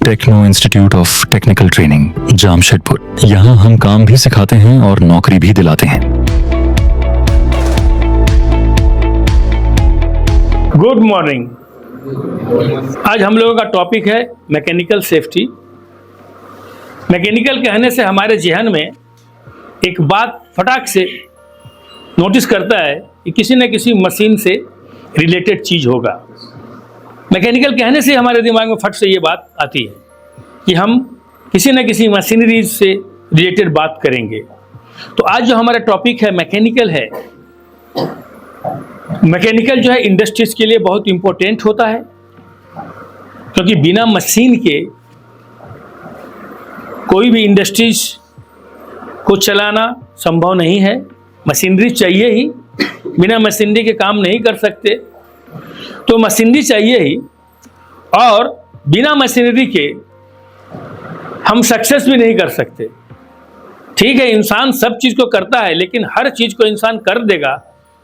Techno institute of technical training Jamshedpur. यहाँ हम काम भी सिखाते हैं और नौकरी भी दिलाते हैं। Good morning. आज हम लोगों का टॉपिक है मैकेनिकल सेफ्टी। मैकेनिकल कहने से हमारे जहन में एक बात फटाक से नोटिस करता है कि किसी न किसी मशीन से रिलेटेड चीज होगा। मैकेनिकल कहने से हमारे दिमाग में फट से ये बात आती है कि हम किसी न किसी मशीनरी से रिलेटेड बात करेंगे। तो आज जो हमारा टॉपिक है मैकेनिकल है। मैकेनिकल जो है इंडस्ट्रीज के लिए बहुत इंपॉर्टेंट होता है, क्योंकि बिना मशीन के कोई भी इंडस्ट्रीज को चलाना संभव नहीं है। मशीनरी चाहिए ही, बिना मशीनरी के काम नहीं कर सकते। तो मशीनरी चाहिए ही, और बिना मशीनरी के हम सक्सेस भी नहीं कर सकते। ठीक है, इंसान सब चीज़ को करता है, लेकिन हर चीज़ को इंसान कर देगा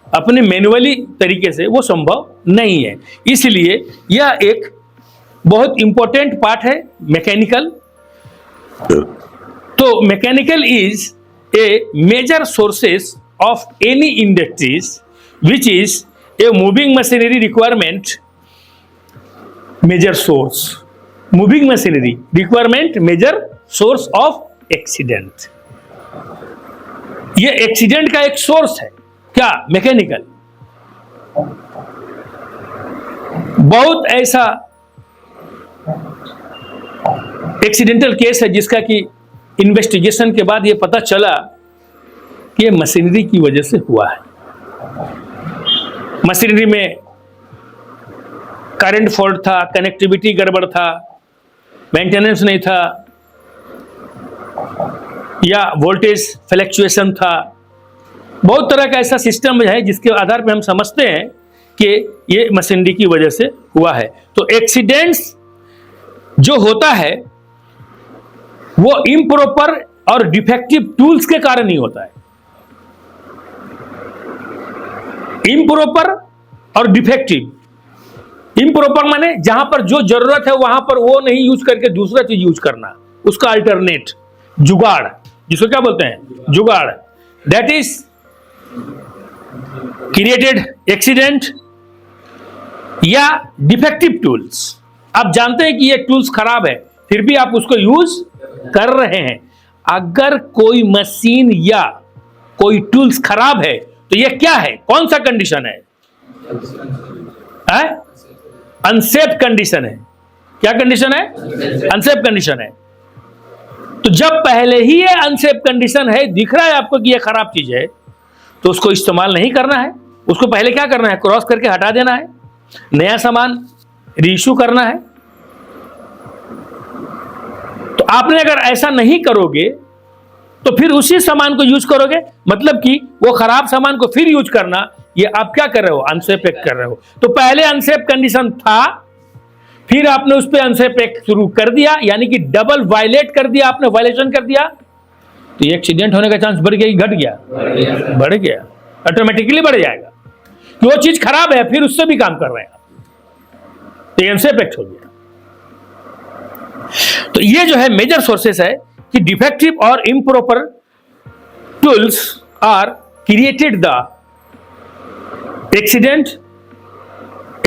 अपने मैन्युअली तरीके से, वो संभव नहीं है। इसलिए यह एक बहुत इंपॉर्टेंट पार्ट है मैकेनिकल। तो mechanical is a major sources of any industries which is a moving machinery requirement major source. Moving machinery requirement major source of accident. ये एक्सीडेंट का एक सोर्स है क्या? मैकेनिकल। बहुत ऐसा एक्सीडेंटल केस है जिसका कि इन्वेस्टिगेशन के बाद ये पता चला कि मशीनरी की वजह से हुआ है। मशीनरी में करंट फॉल्ट था, कनेक्टिविटी गड़बड़ था, मेंटेनेंस नहीं था, या वोल्टेज फ्लक्चुएशन था। बहुत तरह का ऐसा सिस्टम है जिसके आधार पर हम समझते हैं कि ये मशीनरी की वजह से हुआ है। तो एक्सीडेंट्स जो होता है वो इम्प्रॉपर और डिफेक्टिव टूल्स के कारण ही होता है। इम्प्रॉपर और डिफेक्टिव। इम्प्रॉपर माने जहां पर जो जरूरत है वहां पर वो नहीं यूज करके दूसरा चीज यूज करना, उसका अल्टरनेट, जुगाड़, जिसको क्या बोलते हैं? जुगाड़। दैट इज क्रिएटेड एक्सीडेंट या डिफेक्टिव टूल्स। आप जानते हैं कि ये टूल्स खराब है, फिर भी आप उसको यूज कर रहे हैं। अगर कोई मशीन या कोई टूल्स खराब है तो ये क्या है? कौन सा कंडीशन है? अनसेफ कंडीशन है। क्या कंडीशन है? अनसेफ कंडीशन है। तो जब पहले ही ये अनसेफ कंडीशन है, दिख रहा है आपको कि ये खराब चीज है, तो उसको इस्तेमाल नहीं करना है। उसको पहले क्या करना है? क्रॉस करके हटा देना है, नया सामान रीइश्यू करना है। तो आपने अगर ऐसा नहीं करोगे तो फिर उसी सामान को यूज करोगे, मतलब कि वो खराब सामान को फिर यूज करना, ये आप क्या कर रहे हो? अनसेफ एक्ट कर रहे हो। तो पहले अनसेफ कंडीशन था, फिर आपने उस पर अनसेफ एक्ट शुरू कर दिया, यानी कि डबल वायलेट कर दिया, आपने वायलेशन कर दिया। तो ये एक्सीडेंट होने का चांस बढ़ गया कि घट गया? बढ़ गया, ऑटोमेटिकली बढ़ जाएगा कि वो चीज खराब है, फिर उससे भी काम कर रहे हैं आप, तो अनसेफ एक्ट हो गया। तो ये जो है मेजर सोर्सेस है कि डिफेक्टिव और improper tools are created the accident,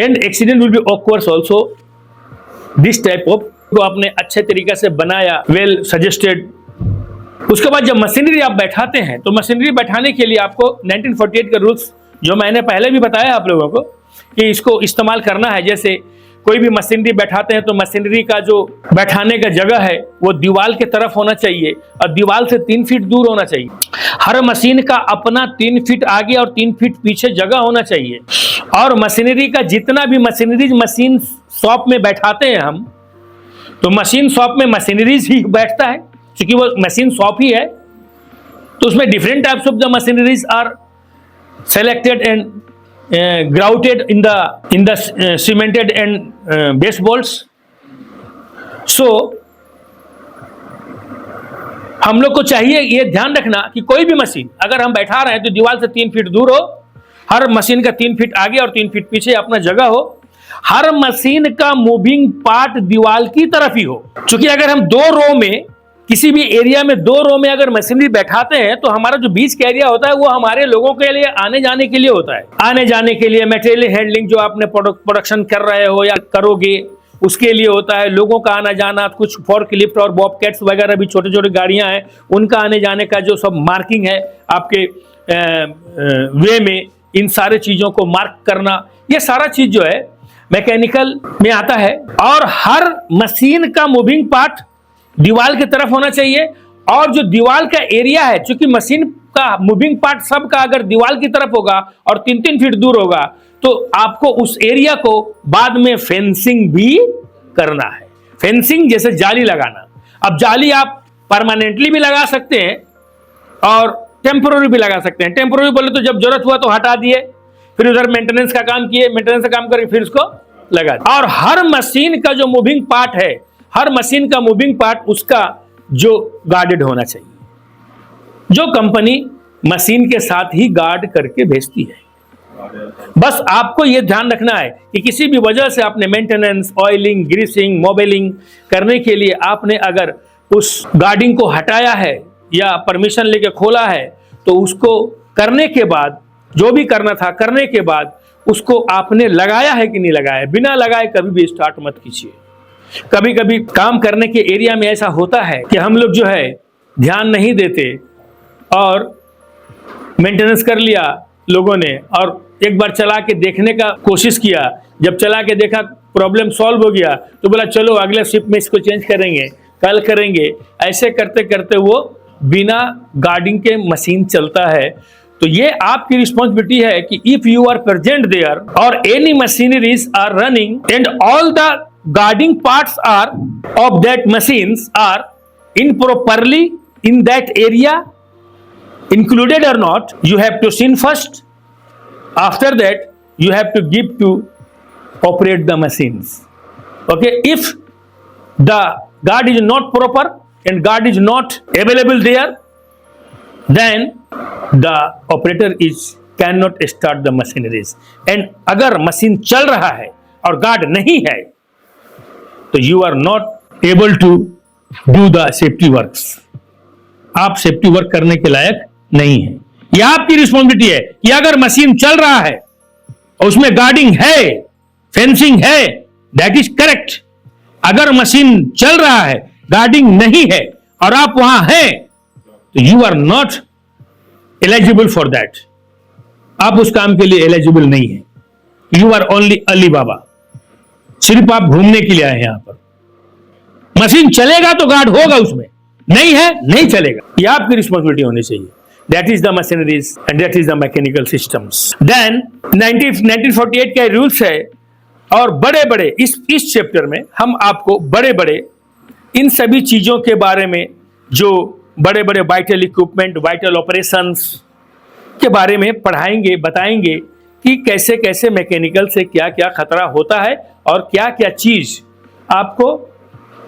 and accident will be occurs also. This type of को आपने अच्छे तरीके से बनाया, वेल सजेस्टेड। उसके बाद जब मशीनरी आप बैठाते हैं, तो मशीनरी बैठाने के लिए आपको 1948 के रूल्स, जो मैंने पहले भी बताया आप लोगों को कि इसको इस्तेमाल करना है। जैसे कोई भी मशीनरी बैठाते हैं तो मशीनरी का जो बैठाने का जगह है वो दीवार के तरफ होना चाहिए और दीवार से 3 फीट दूर होना चाहिए। हर मशीन का अपना 3 फीट आगे और 3 फीट पीछे जगह होना चाहिए। और मशीनरी का जितना भी मशीन शॉप में बैठाते हैं हम, तो मशीन शॉप में मशीनरीज ही बैठता है, क्योंकि वो मशीन शॉप ही है। तो उसमें different types of the machineries are selected and grouted in the cemented and base bolts. So हम लोग को चाहिए ये ध्यान रखना कि कोई भी मशीन अगर हम बैठा रहे हैं तो दीवार से 3 फीट दूर हो, हर मशीन का 3 फीट आगे और 3 फीट पीछे अपना जगह हो, हर मशीन का मूविंग पार्ट दीवार की तरफ ही हो। क्योंकि अगर हम 2 रो में किसी भी एरिया में 2 रो में अगर मशीनरी बैठाते हैं तो हमारा जो बीच का एरिया होता है वो हमारे लोगों के लिए आने जाने के लिए होता है, आने जाने के लिए, मटेरियल हैंडलिंग जो आपने प्रोडक्शन कर रहे हो या करोगे उसके लिए होता है, लोगों का आना जाना, कुछ फोर्कलिफ्ट और बॉबकैट्स वगैरह भी छोटे छोटे गाड़ियां हैं उनका आने जाने का जो सब मार्किंग है आपके वे में, इन सारे चीजों को मार्क करना, ये सारा चीज जो है मैकेनिकल में आता है। और हर मशीन का मूविंग पार्ट दीवार की तरफ होना चाहिए, और जो दीवार का एरिया है, चूंकि मशीन का मूविंग पार्ट सब का अगर दीवार की तरफ होगा और 3-3 फीट दूर होगा तो आपको उस एरिया को बाद में फेंसिंग भी करना है। फेंसिंग जैसे जाली लगाना। अब जाली आप परमानेंटली भी लगा सकते हैं और टेम्पोररी भी लगा सकते हैं। टेम्पोररी बोले तो जब जरूरत हुआ तो हटा दिए, फिर उधर मेंटेनेंस का काम किए, मेंटेनेंस का काम करके फिर उसको लगा दिए। और हर मशीन का जो मूविंग पार्ट है, हर मशीन का मूविंग पार्ट उसका जो गार्डेड होना चाहिए, जो कंपनी मशीन के साथ ही गार्ड करके भेजती है। बस आपको यह ध्यान रखना है कि किसी भी वजह से आपने मेंटेनेंस, ऑयलिंग, ग्रीसिंग, मोबिलिंग करने के लिए आपने अगर उस गार्डिंग को हटाया है या परमिशन लेके खोला है तो उसको करने के बाद, जो भी करना था करने के बाद, उसको आपने लगाया है कि नहीं लगाया। बिना लगाए कभी भी स्टार्ट मत कीजिए। कभी कभी काम करने के एरिया में ऐसा होता है कि हम लोग जो है ध्यान नहीं देते और मेंटेनेंस कर लिया लोगों ने और एक बार चला के देखने का कोशिश किया, जब चला के देखा प्रॉब्लम सॉल्व हो गया तो बोला चलो अगले शिफ्ट में इसको चेंज करेंगे, कल करेंगे। ऐसे करते करते वो बिना गार्डिंग के मशीन चलता है। तो ये आपकी रिस्पॉन्सिबिलिटी है कि if you are present there और any machineries are running and all the guarding parts are of that machines are improperly in that area included or not, you have to sin first. After that you have to give to operate the machines. Okay, if the guard is not proper and guard is not available there, then the operator cannot start the machineries. And अगर machine चल रहा है और guard नहीं है तो you are not able to do the safety works. आप safety work करने के लायक नहीं है। यह आपकी रिस्पॉन्सिबिलिटी है कि अगर मशीन चल रहा है और उसमें गार्डिंग है, फेंसिंग है, दैट इज करेक्ट। अगर मशीन चल रहा है, गार्डिंग नहीं है और आप वहां हैं तो you are not eligible for that. आप उस काम के लिए एलिजिबल नहीं है। You are only Ali Baba. सिर्फ आप घूमने के लिए आए हैं यहां पर। मशीन चलेगा तो गार्ड होगा उसमें, नहीं है नहीं चलेगा। यह आपकी रिस्पॉन्सिबिलिटी होनी चाहिए। That is the machineries and that is the mechanical systems. Then 1948 का रूल्स है और बड़े बड़े इस चैप्टर में हम आपको बड़े बड़े इन सभी चीजों के बारे में, जो बड़े बड़े वाइटल इक्विपमेंट, वाइटल ऑपरेशंस के बारे में पढ़ाएंगे, बताएंगे कि कैसे कैसे मैकेनिकल से क्या क्या खतरा होता है और क्या क्या चीज आपको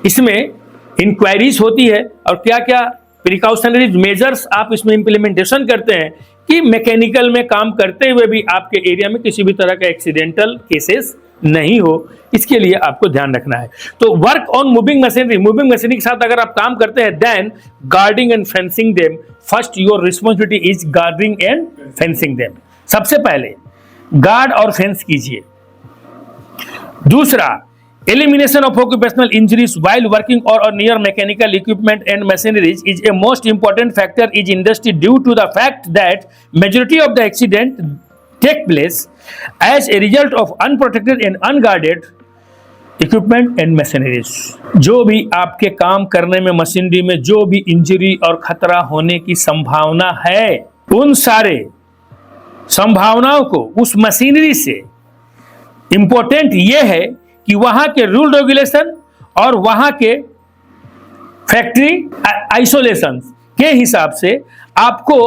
इसमें इंक्वायरीज होती है और क्या क्या प्रिकॉशनरी मेजर्स आप इसमें इंप्लीमेंटेशन करते हैं कि मैकेनिकल में काम करते हुए भी आपके एरिया में किसी भी तरह का एक्सीडेंटल केसेस नहीं हो। इसके लिए आपको ध्यान रखना है। तो work on moving machinery, moving machinery के साथ अगर आप काम करते हैं, then guarding and fencing them. First your responsibility is guarding and fencing them. सबसे पहले गार्ड और फेंस कीजिए। दूसरा, elimination of occupational injuries while working or near mechanical equipment and machineries is a most important factor in industry due to the fact that majority of the accident take place as a result of unprotected and unguarded equipment and machineries। जो भी आपके काम करने में, machinery में जो भी injury और खतरा होने की संभावना है, उन सारे संभावनाओं को उस मशीनरी से इंपॉर्टेंट यह है कि वहां के रूल रेगुलेशन और वहां के फैक्ट्री आइसोलेशन के हिसाब से आपको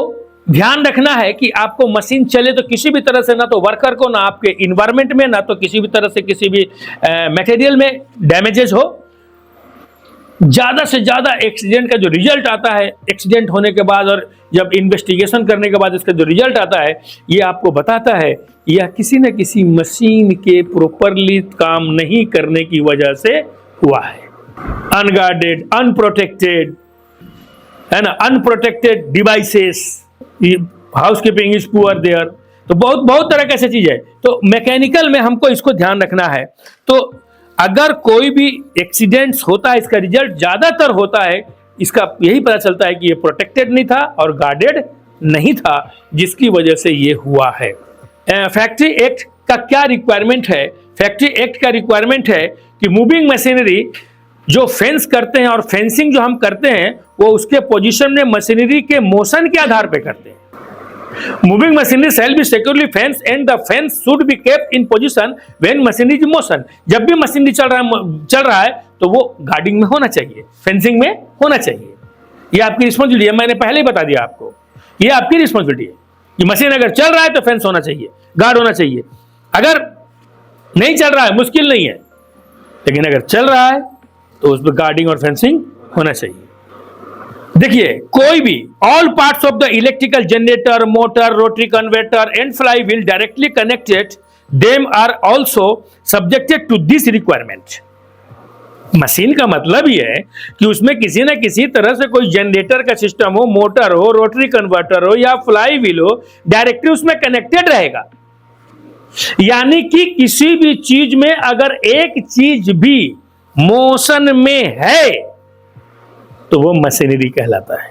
ध्यान रखना है कि आपको मशीन चले तो किसी भी तरह से, ना तो वर्कर को, ना आपके इन्वायरमेंट में, ना तो किसी भी तरह से किसी भी मटेरियल में डैमेजेस हो। ज्यादा से ज्यादा एक्सीडेंट का जो रिजल्ट आता है एक्सीडेंट होने के बाद और जब इन्वेस्टिगेशन करने के बाद इसका जो रिजल्ट आता है ये आपको बताता है यह किसी न किसी मशीन के प्रॉपरली काम नहीं करने की वजह से हुआ है। अनगार्डेड, अनप्रोटेक्टेड, है ना, unprotected devices, housekeeping is poor there, तो बहुत बहुत तरह की ऐसी चीज है। तो मैकेनिकल में हमको इसको ध्यान रखना है। तो अगर कोई भी एक्सीडेंट्स होता है इसका रिजल्ट ज्यादातर होता है, इसका यही पता चलता है कि ये प्रोटेक्टेड नहीं था और गार्डेड नहीं था, जिसकी वजह से ये हुआ है। फैक्ट्री एक्ट का क्या रिक्वायरमेंट है? फैक्ट्री एक्ट का रिक्वायरमेंट है कि मूविंग मशीनरी जो फेंस करते हैं और फेंसिंग जो हम करते हैं वो उसके पोजीशन में मशीनरी के मोशन के आधार पे करते हैं। Moving machinery shall be securely fence and the fence should be kept in position when machinery is motion. जब भी मशीनरी चल रहा है तो वो गार्डिंग में होना चाहिए, फेंसिंग में होना चाहिए। ये आपकी रिस्पॉन्सिबिलिटी है, मैंने पहले ही बता दिया आपको, ये आपकी रिस्पॉन्सिबिलिटी है कि मशीन अगर चल रहा है तो फेंस होना चाहिए, गार्ड होना चाहिए। अगर नहीं चल रहा है मुश्किल नहीं है, लेकिन अगर चल रहा है तो उस पर गार्डिंग और फेंसिंग होना चाहिए। देखिए कोई भी all parts of the electrical generator, motor, rotary converter and flywheel directly connected them are also subjected to this requirement. Machine का मतलब ये है कि उसमें किसी न किसी तरह से कोई जनरेटर का सिस्टम हो, मोटर हो, रोटरी कन्वर्टर हो या फ्लाई व्हील हो, डायरेक्टली उसमें कनेक्टेड रहेगा। यानी कि किसी भी चीज में अगर एक चीज भी मोशन में है तो वो मशीनरी कहलाता है।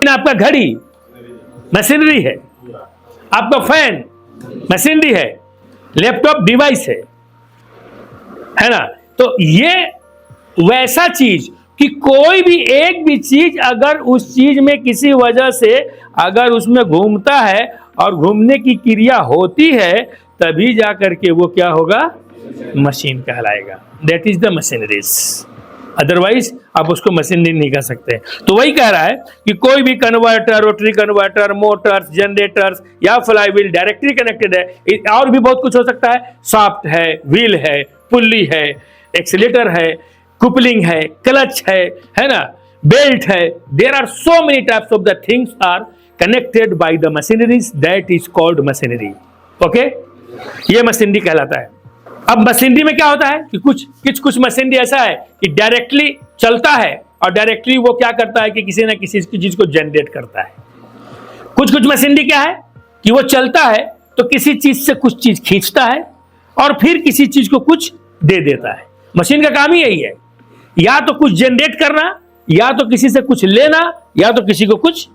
आपका घड़ी मशीनरी है, आपका फैन मशीनरी है, लैपटॉप डिवाइस है ना। तो ये वैसा चीज कि कोई भी एक भी चीज अगर उस चीज में किसी वजह से अगर उसमें घूमता है और घूमने की क्रिया होती है तभी जाकर के वो क्या होगा, मशीन कहलाएगा। That is the machineries, otherwise आप उसको मशीनरी नहीं कह सकते। तो वही कह रहा है कि कोई भी converter, rotary converter, Motors, generators या फ्लाई व्हील डायरेक्टली कनेक्टेड है। और भी बहुत कुछ हो सकता है, सॉफ्ट है, व्हील है, पुल्ली है, एक्सीलेटर है, कुपलिंग है, क्लच है ना, बेल्ट है। There are so many types of the things are connected by the machineries, that is called machinery. Okay, ये मशीनरी कहलाता है। अब मशीनरी में क्या होता है कि कुछ मशीनरी ऐसा है कि डायरेक्टली चलता है और डायरेक्टली वो क्या करता है कि किसी ना किसी चीज को जनरेट करता है। कुछ मशीनरी क्या है कि वो चलता है तो किसी चीज से कुछ चीज खींचता है और फिर किसी चीज को कुछ दे देता है। मशीन का काम ही यही है, या तो कुछ जनरेट करना, या तो किसी से कुछ लेना, या तो किसी को कुछ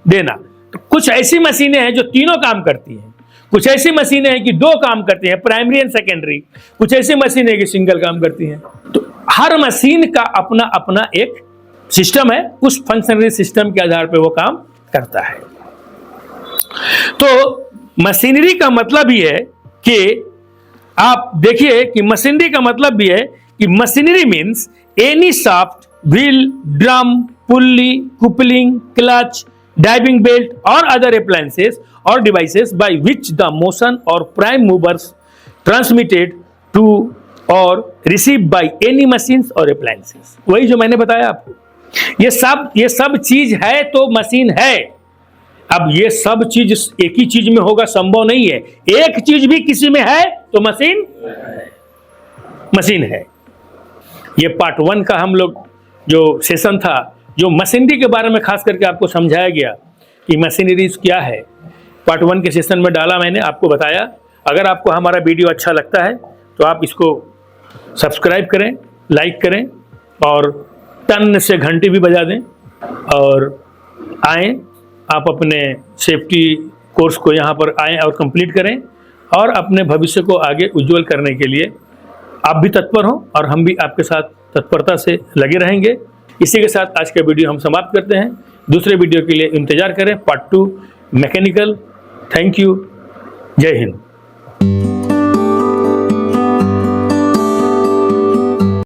देना। तो कुछ ऐसी मशीनें हैं जो तीनों काम करती हैं, कुछ ऐसी मशीनें हैं कि दो काम करती हैं, प्राइमरी एंड सेकेंडरी, कुछ ऐसी मशीनें कि सिंगल काम करती हैं। तो हर मशीन का अपना अपना एक सिस्टम है, उस फंक्शनरी सिस्टम के आधार पर वो काम करता है। तो मशीनरी का मतलब ये है कि आप देखिए कि मशीनरी का मतलब भी है कि machinery means any shaft, wheel, drum, pulley, coupling, clutch, driving belt और other appliances or devices by which the motion or prime movers transmitted to or received by any machines or appliances। वही जो मैंने बताया आपको, ये सब चीज है तो मशीन है। अब ये सब चीज एक ही चीज में होगा संभव नहीं है, एक चीज भी किसी में है तो मशीन है। ये पार्ट 1 का हम लोग जो सेशन था, जो मशीनरी के बारे में खास करके आपको समझाया गया कि मशीनरीज क्या है, पार्ट 1 के सेशन में डाला मैंने, आपको बताया। अगर आपको हमारा वीडियो अच्छा लगता है तो आप इसको सब्सक्राइब करें, लाइक करें और टन से घंटी भी बजा दें और आएँ, आप अपने सेफ्टी कोर्स को यहाँ पर आएँ और कंप्लीट करें और अपने भविष्य को आगे उज्जवल करने के लिए आप भी तत्पर हों और हम भी आपके साथ तत्परता से लगे रहेंगे। इसी के साथ आज का वीडियो हम समाप्त करते हैं। दूसरे वीडियो के लिए इंतजार करें, पार्ट 2 मैकेनिकल। थैंक यू, जय हिंद।